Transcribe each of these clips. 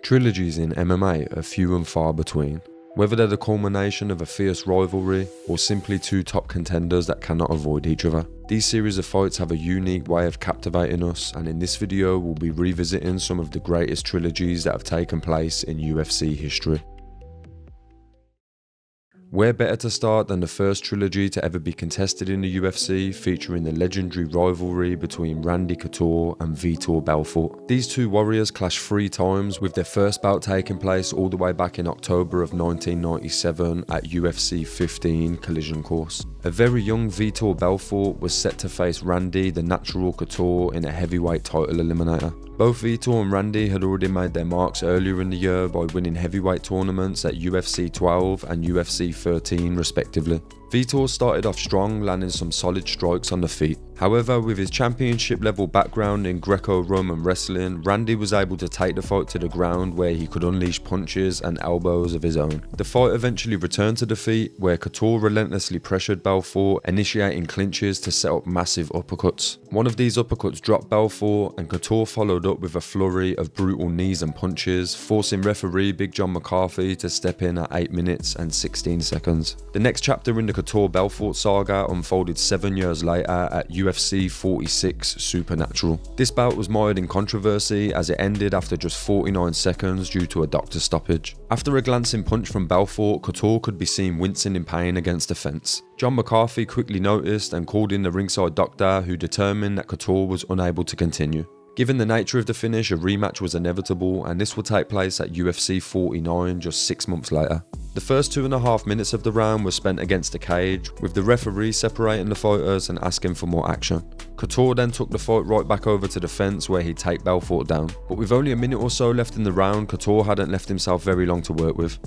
Trilogies in MMA are few and far between. Whether they're the culmination of a fierce rivalry or simply two top contenders that cannot avoid each other. These series of fights have a unique way of captivating us, and in this video we'll be revisiting some of the greatest trilogies that have taken place in UFC history. Where better to start than the first trilogy to ever be contested in the UFC, featuring the legendary rivalry between Randy Couture and Vitor Belfort. These two warriors clashed 3 times, with their first bout taking place all the way back in October of 1997 at UFC 15 Collision Course. A very young Vitor Belfort was set to face Randy the Natural Couture in a heavyweight title eliminator. Both Vitor and Randy had already made their marks earlier in the year by winning heavyweight tournaments at UFC 12 and UFC 13 respectively. Vitor started off strong, landing some solid strikes on the feet. However, with his championship level background in Greco-Roman wrestling, Randy was able to take the fight to the ground where he could unleash punches and elbows of his own. The fight eventually returned to defeat, where Couture relentlessly pressured Belfort, initiating clinches to set up massive uppercuts. One of these uppercuts dropped Belfort, and Couture followed up with a flurry of brutal knees and punches, forcing referee Big John McCarthy to step in at 8 minutes and 16 seconds. The next chapter in the Couture-Belfort saga unfolded 7 years later at UFC 46 Supernatural. This bout was mired in controversy as it ended after just 49 seconds due to a doctor stoppage. After a glancing punch from Belfort, Couture could be seen wincing in pain against the fence. John McCarthy quickly noticed and called in the ringside doctor, who determined that Couture was unable to continue. Given the nature of the finish, a rematch was inevitable, and this would take place at UFC 49 just 6 months later. The first 2.5 minutes of the round was spent against the cage, with the referee separating the fighters and asking for more action. Couture then took the fight right back over to the fence where he'd take Belfort down. But with only a minute or so left in the round, Couture hadn't left himself very long to work with.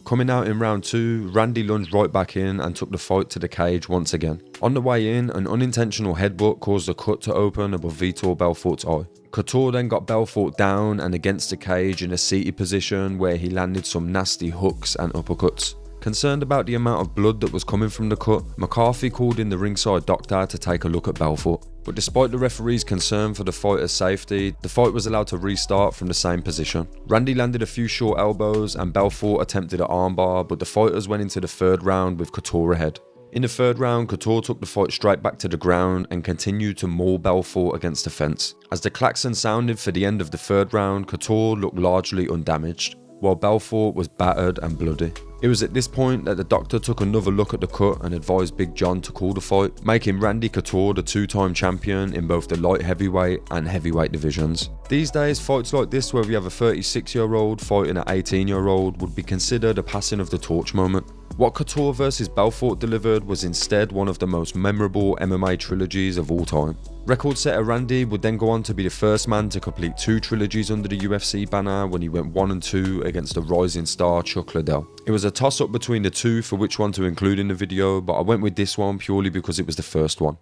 Coming out in round 2, Randy lunged right back in and took the fight to the cage once again. On the way in, an unintentional headbutt caused a cut to open above Vitor Belfort's eye. Couture then got Belfort down and against the cage in a seated position where he landed some nasty hooks and uppercuts. Concerned about the amount of blood that was coming from the cut, McCarthy called in the ringside doctor to take a look at Belfort. But despite the referee's concern for the fighter's safety, the fight was allowed to restart from the same position. Randy landed a few short elbows and Belfort attempted an armbar, but the fighters went into the 3rd round with Couture ahead. In the 3rd round, Couture took the fight straight back to the ground and continued to maul Belfort against the fence. As the klaxon sounded for the end of the 3rd round, Couture looked largely undamaged, while Belfort was battered and bloody. It was at this point that the doctor took another look at the cut and advised Big John to call the fight, making Randy Couture the 2-time champion in both the light heavyweight and heavyweight divisions. These days, fights like this where we have a 36-year-old fighting an 18-year-old would be considered a passing of the torch moment. What Couture vs Belfort delivered was instead one of the most memorable MMA trilogies of all time. Record setter Randy would then go on to be the first man to complete 2 trilogies under the UFC banner when he went 1-2 against the rising star Chuck Liddell. It was a toss-up between the two for which one to include in the video, but I went with this one purely because it was the first one.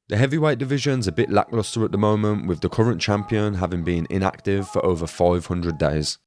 The heavyweight division's a bit lackluster at the moment, with the current champion having been inactive for over 500 days.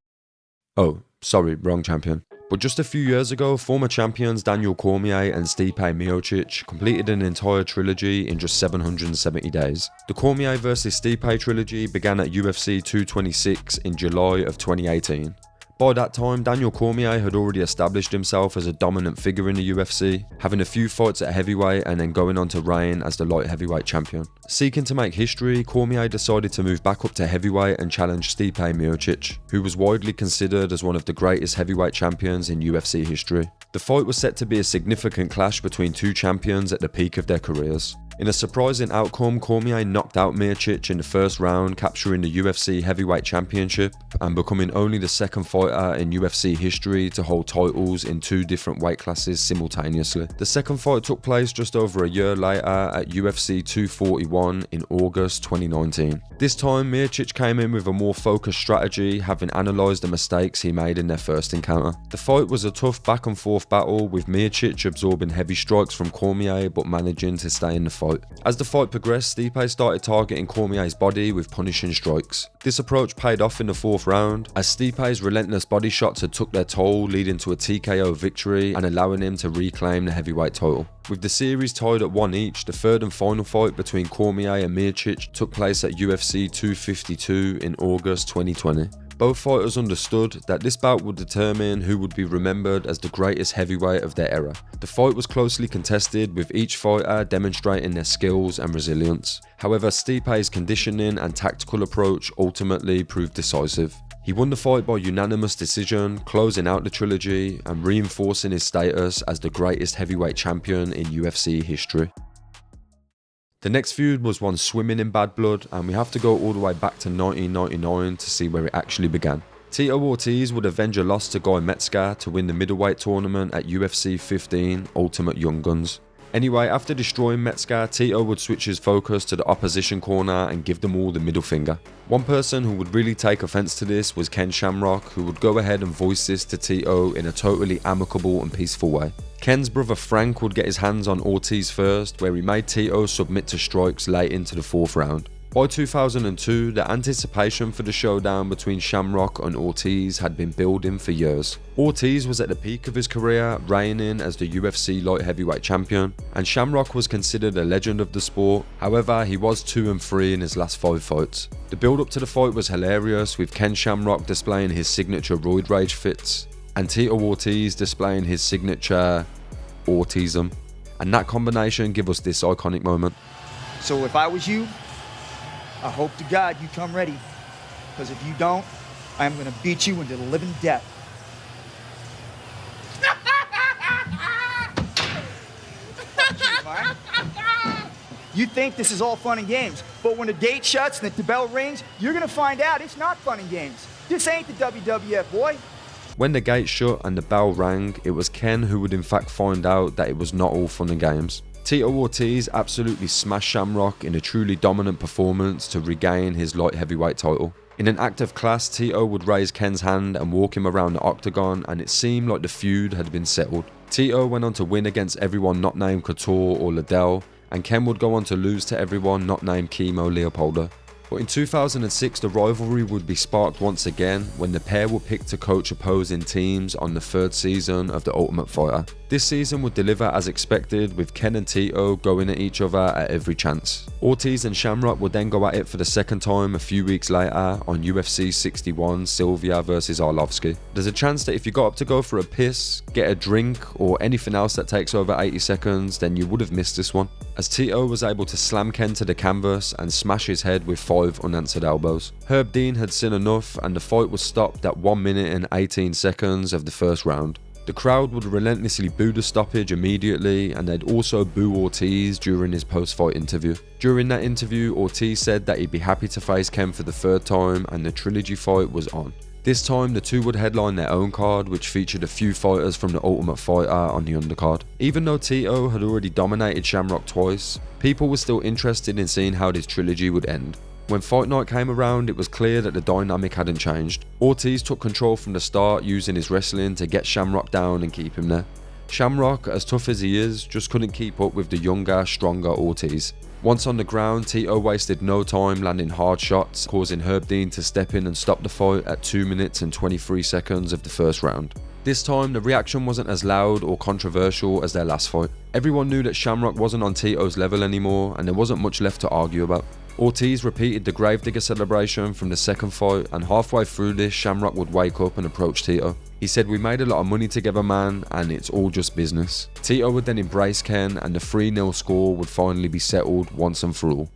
Oh, sorry, wrong champion. But just a few years ago, former champions Daniel Cormier and Stipe Miocic completed an entire trilogy in just 770 days. The Cormier vs Stipe trilogy began at UFC 226 in July of 2018. By that time, Daniel Cormier had already established himself as a dominant figure in the UFC, having a few fights at heavyweight and then going on to reign as the light heavyweight champion. Seeking to make history, Cormier decided to move back up to heavyweight and challenge Stipe Miocic, who was widely considered as one of the greatest heavyweight champions in UFC history. The fight was set to be a significant clash between two champions at the peak of their careers. In a surprising outcome, Cormier knocked out Miocic in the 1st round, capturing the UFC Heavyweight Championship and becoming only the 2nd fighter in UFC history to hold titles in 2 different weight classes simultaneously. The 2nd fight took place just over a year later at UFC 241 in August 2019. This time, Miocic came in with a more focused strategy, having analysed the mistakes he made in their first encounter. The fight was a tough back and forth battle, with Miocic absorbing heavy strikes from Cormier but managing to stay in the fight. As the fight progressed, Stipe started targeting Cormier's body with punishing strikes. This approach paid off in the 4th round, as Stipe's relentless body shots had took their toll, leading to a TKO victory and allowing him to reclaim the heavyweight title. With the series tied at 1 each, the third and final fight between Cormier and Miocic took place at UFC 252 in August 2020. Both fighters understood that this bout would determine who would be remembered as the greatest heavyweight of their era. The fight was closely contested, with each fighter demonstrating their skills and resilience. However, Stipe's conditioning and tactical approach ultimately proved decisive. He won the fight by unanimous decision, closing out the trilogy and reinforcing his status as the greatest heavyweight champion in UFC history. The next feud was one swimming in bad blood, and we have to go all the way back to 1999 to see where it actually began. Tito Ortiz would avenge a loss to Guy Metzger to win the middleweight tournament at UFC 15 Ultimate Young Guns. Anyway, after destroying Metzger, Tito would switch his focus to the opposition corner and give them all the middle finger. One person who would really take offense to this was Ken Shamrock, who would go ahead and voice this to Tito in a totally amicable and peaceful way. Ken's brother Frank would get his hands on Ortiz first, where he made Tito submit to strikes late into the 4th round. By 2002, the anticipation for the showdown between Shamrock and Ortiz had been building for years. Ortiz was at the peak of his career, reigning as the UFC light heavyweight champion, and Shamrock was considered a legend of the sport. However, he was 2-3 in his last 5 fights. The build up to the fight was hilarious, with Ken Shamrock displaying his signature roid rage fits, and Tito Ortiz displaying his signature Ortizism. And that combination gave us this iconic moment. So if I was you, I hope to God you come ready, because if you don't, I'm going to beat you into the living death. You think this is all fun and games, but when the gate shuts and the bell rings, you're going to find out it's not fun and games. This ain't the WWF, boy. When the gate shut and the bell rang, it was Ken who would in fact find out that it was not all fun and games. Tito Ortiz absolutely smashed Shamrock in a truly dominant performance to regain his light heavyweight title. In an act of class, Tito would raise Ken's hand and walk him around the octagon, and it seemed like the feud had been settled. Tito went on to win against everyone not named Couture or Liddell, and Ken would go on to lose to everyone not named Chemo Leopoldo. But in 2006, the rivalry would be sparked once again when the pair were picked to coach opposing teams on the 3rd season of The Ultimate Fighter. This season would deliver as expected, with Ken and Tito going at each other at every chance. Ortiz and Shamrock would then go at it for the 2nd time a few weeks later on UFC 61 Sylvia vs Arlovsky. There's a chance that if you got up to go for a piss, get a drink, or anything else that takes over 80 seconds, then you would have missed this one, as Tito was able to slam Ken to the canvas and smash his head with 5 unanswered elbows. Herb Dean had seen enough, and the fight was stopped at 1 minute and 18 seconds of the 1st round. The crowd would relentlessly boo the stoppage immediately, and they'd also boo Ortiz during his post-fight interview. During that interview, Ortiz said that he'd be happy to face Ken for the 3rd time, and the trilogy fight was on. This time, the two would headline their own card, which featured a few fighters from the Ultimate Fighter on the undercard. Even though Tito had already dominated Shamrock twice, people were still interested in seeing how this trilogy would end. When fight night came around, it was clear that the dynamic hadn't changed. Ortiz took control from the start, using his wrestling to get Shamrock down and keep him there. Shamrock, as tough as he is, just couldn't keep up with the younger, stronger Ortiz. Once on the ground, Tito wasted no time landing hard shots, causing Herb Dean to step in and stop the fight at 2 minutes and 23 seconds of the 1st round. This time, the reaction wasn't as loud or controversial as their last fight. Everyone knew that Shamrock wasn't on Tito's level anymore, and there wasn't much left to argue about. Ortiz repeated the gravedigger celebration from the 2nd fight, and halfway through this, Shamrock would wake up and approach Tito. He said, "We made a lot of money together, man, and it's all just business." Tito would then embrace Ken, and the 3-0 score would finally be settled once and for all.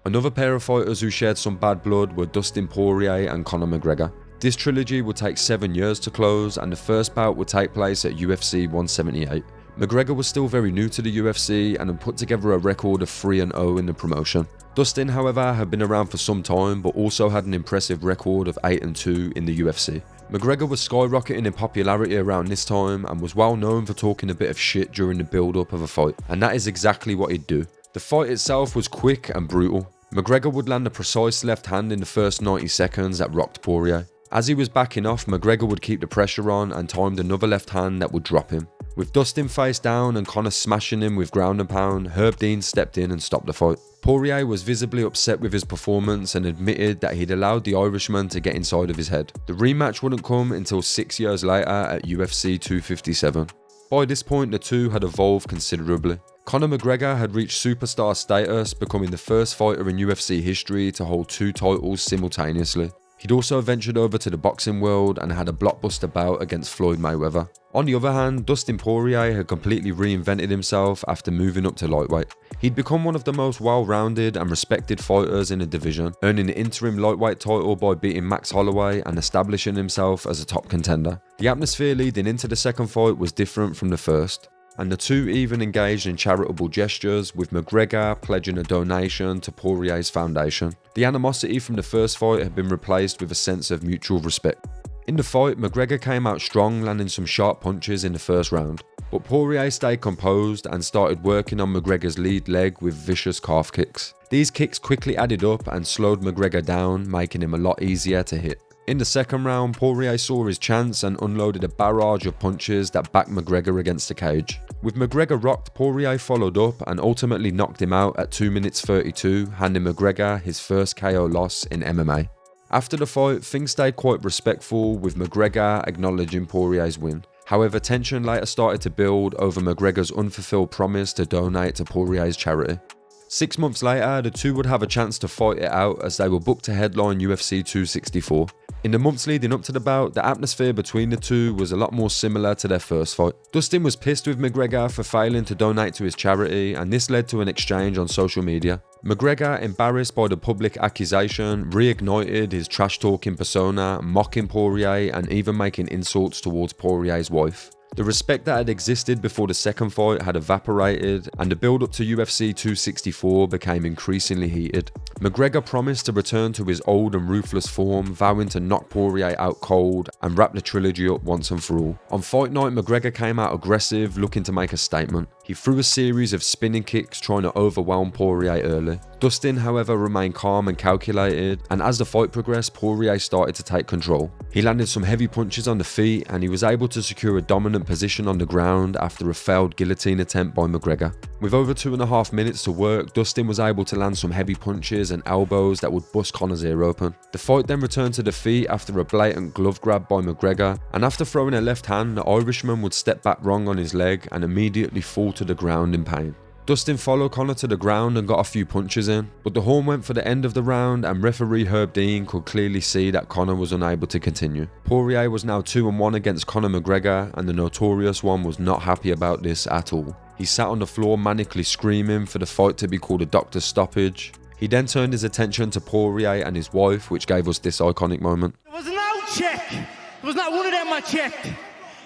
Another pair of fighters who shared some bad blood were Dustin Poirier and Conor McGregor. This trilogy would take 7 years to close, and the first bout would take place at UFC 178. McGregor was still very new to the UFC and had put together a record of 3-0 in the promotion. Dustin, however, had been around for some time, but also had an impressive record of 8-2 in the UFC. McGregor was skyrocketing in popularity around this time and was well known for talking a bit of shit during the build-up of a fight, and that is exactly what he'd do. The fight itself was quick and brutal. McGregor would land a precise left hand in the first 90 seconds that rocked Poirier. As he was backing off, McGregor would keep the pressure on and timed another left hand that would drop him. With Dustin face down and Conor smashing him with ground and pound, Herb Dean stepped in and stopped the fight. Poirier was visibly upset with his performance and admitted that he'd allowed the Irishman to get inside of his head. The rematch wouldn't come until 6 years later at UFC 257. By this point, the two had evolved considerably. Conor McGregor had reached superstar status, becoming the first fighter in UFC history to hold 2 titles simultaneously. He'd also ventured over to the boxing world and had a blockbuster bout against Floyd Mayweather. On the other hand, Dustin Poirier had completely reinvented himself after moving up to lightweight. He'd become one of the most well-rounded and respected fighters in the division, earning the interim lightweight title by beating Max Holloway and establishing himself as a top contender. The atmosphere leading into the second fight was different from the first, and the two even engaged in charitable gestures, with McGregor pledging a donation to Poirier's foundation. The animosity from the first fight had been replaced with a sense of mutual respect. In the fight, McGregor came out strong, landing some sharp punches in the first round, but Poirier stayed composed and started working on McGregor's lead leg with vicious calf kicks. These kicks quickly added up and slowed McGregor down, making him a lot easier to hit. In the second round, Poirier saw his chance and unloaded a barrage of punches that backed McGregor against the cage. With McGregor rocked, Poirier followed up and ultimately knocked him out at 2 minutes 32, handing McGregor his first KO loss in MMA. After the fight, things stayed quite respectful, with McGregor acknowledging Poirier's win. However, tension later started to build over McGregor's unfulfilled promise to donate to Poirier's charity. 6 months later, the two would have a chance to fight it out as they were booked to headline UFC 264. In the months leading up to the bout, the atmosphere between the two was a lot more similar to their first fight. Dustin was pissed with McGregor for failing to donate to his charity, and this led to an exchange on social media. McGregor, embarrassed by the public accusation, reignited his trash-talking persona, mocking Poirier and even making insults towards Poirier's wife. The respect that had existed before the second fight had evaporated, and the build-up to UFC 264 became increasingly heated. McGregor promised to return to his old and ruthless form, vowing to knock Poirier out cold and wrap the trilogy up once and for all. On fight night, McGregor came out aggressive, looking to make a statement. He threw a series of spinning kicks, trying to overwhelm Poirier early. Dustin, however, remained calm and calculated, and as the fight progressed, Poirier started to take control. He landed some heavy punches on the feet, and he was able to secure a dominant position on the ground after a failed guillotine attempt by McGregor. With over 2.5 minutes to work, Dustin was able to land some heavy punches and elbows that would bust Conor's ear open. The fight then returned to the feet after a blatant glove grab by McGregor, and after throwing a left hand, the Irishman would step back wrong on his leg and immediately fall to the ground in pain. Dustin followed Conor to the ground and got a few punches in, but the horn went for the end of the round, and referee Herb Dean could clearly see that Conor was unable to continue. Poirier was now 2-1 against Conor McGregor, and the Notorious One was not happy about this at all. He sat on the floor manically screaming for the fight to be called a doctor's stoppage. He then turned his attention to Poirier and his wife, which gave us this iconic moment. There was no check. There was not one of them I checked.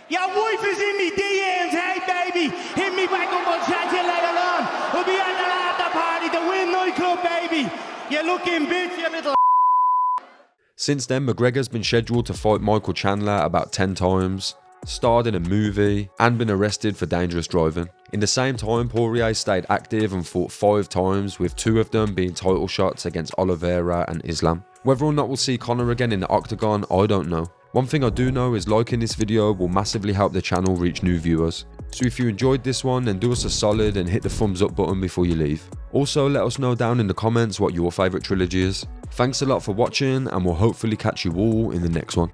Your wife is in me DMs, hey baby, hit me back up, I'll chat to you later on. We'll be at the after party, the Win nightclub, baby. You looking bitch, you little. Since then, McGregor's been scheduled to fight Michael Chandler about 10 times, starred in a movie, and been arrested for dangerous driving. In the same time, Poirier stayed active and fought 5 times, with 2 of them being title shots against Oliveira and Islam. Whether or not we'll see Conor again in the octagon, I don't know. One thing I do know is liking this video will massively help the channel reach new viewers. So if you enjoyed this one, then do us a solid and hit the thumbs up button before you leave. Also, let us know down in the comments what your favourite trilogy is. Thanks a lot for watching, and we'll hopefully catch you all in the next one.